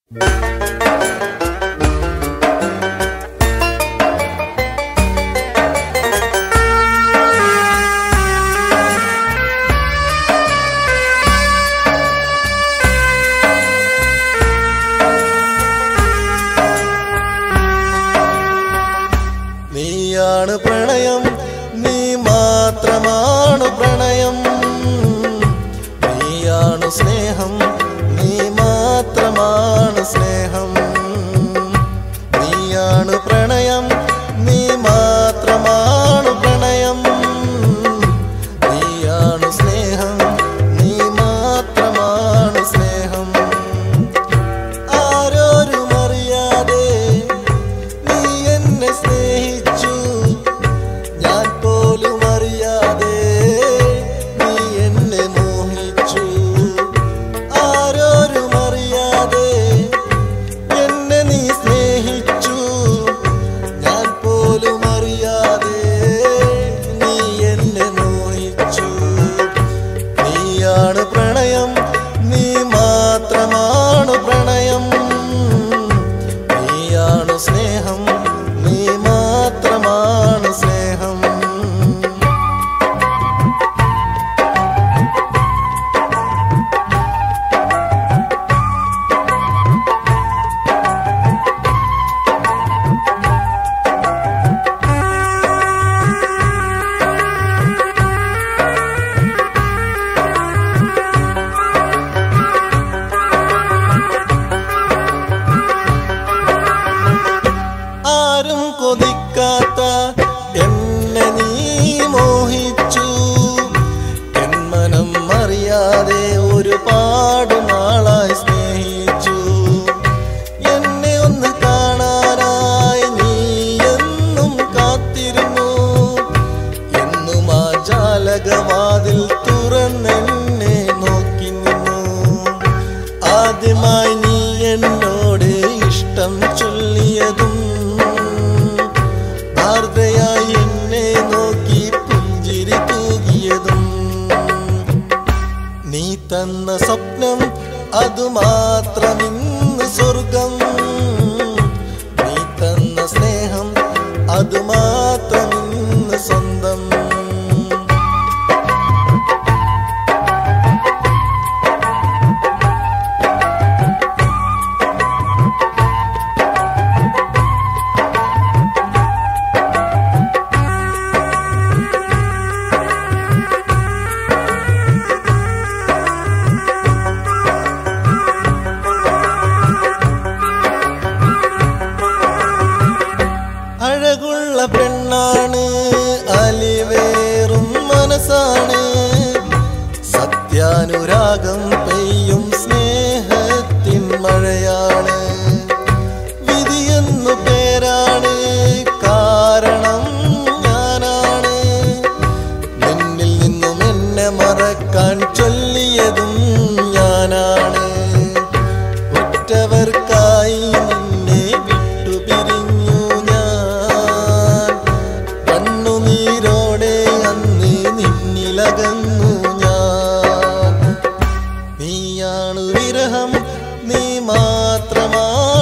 നീയാണ് പ്രണയം, നീ മാത്രമാണ് പ്രണയം. നീയാണ് സ്നേഹം, നീ മാത്രമാണ് സ്നേഹം. നീയാണ് പ്രണയം, നീ മാത്രമാണ് പ്രണയം. നീയാണ് സ്നേഹം, നീ മാത്രമാണ് സ്നേഹം. ആരോരും അറിയാതെ നീ എന്നെ സ്നേഹിച്ചു, ഞാൻ പോലും അറിയാതെ നീ എന്നെ മോഹിച്ചു. ആരോരും അറിയാതെ എന്നെ നീ സ്നേഹിച്ചു, ഞാൻ പോലും അറിയാതെ നീ എന്നെ മോഹിച്ചു. നീയാണ് പ്രണയം, നീ മാത്രമാണ് പ്രണയം. നീയാണ് സ്നേഹം, നീ മാത്രമാണ് സ്നേഹം. ആരും കൊതിക്കാത്ത എന്നെ നീ മോഹിച്ചു. എൻ മനം അറിയാതെ ഒരുപാട് നാളായി സ്നേഹിച്ചു. എന്നെ ഒന്ന് കാണാനായി നീ എന്നും കാത്തിരുന്നു. എന്നും ആ ജാലകവാതിൽ തുറന്നെന്നെ നോക്കി നിന്നു. ആദ്യമായി നീ എന്നോട് ഇഷ്ടം ചൊല്ലിയതും ആർദ്രയായി എന്നെ നോക്കി പുഞ്ചിരി തൂകിയതും. നീ തന്ന സ്വപ്നം അതുമാത്രം ഇന്ന് സ്വർഗം. നീ തന്ന സ്നേഹം അതുമാത്രം ഇന്ന് സ്വന്തം. അഴകുള്ള പെണ്ണാണ്, അലിവേറും മനസ്സാണ്. സത്യാനുരാഗം പെയ്യും സ്നേഹത്തിൻ മഴയാണ്. വിധിയെന്നു പേരാണ്, കാരണം ഞാനാണ്. നിന്നിൽ നിന്നും എന്നെ മറക്കാൻ ചൊല്ലിയതും ഞാനാണ്. ഉറ്റവർക്കായി നിന്നെ വിട്ടുപിരിഞ്ഞു ഞാൻ. കണ്ണുനീരോടെ അന്ന് നിന്നിലകന്നു ഞാൻ. നീയാണ് വിരഹം, നീ മാത്രമാണ്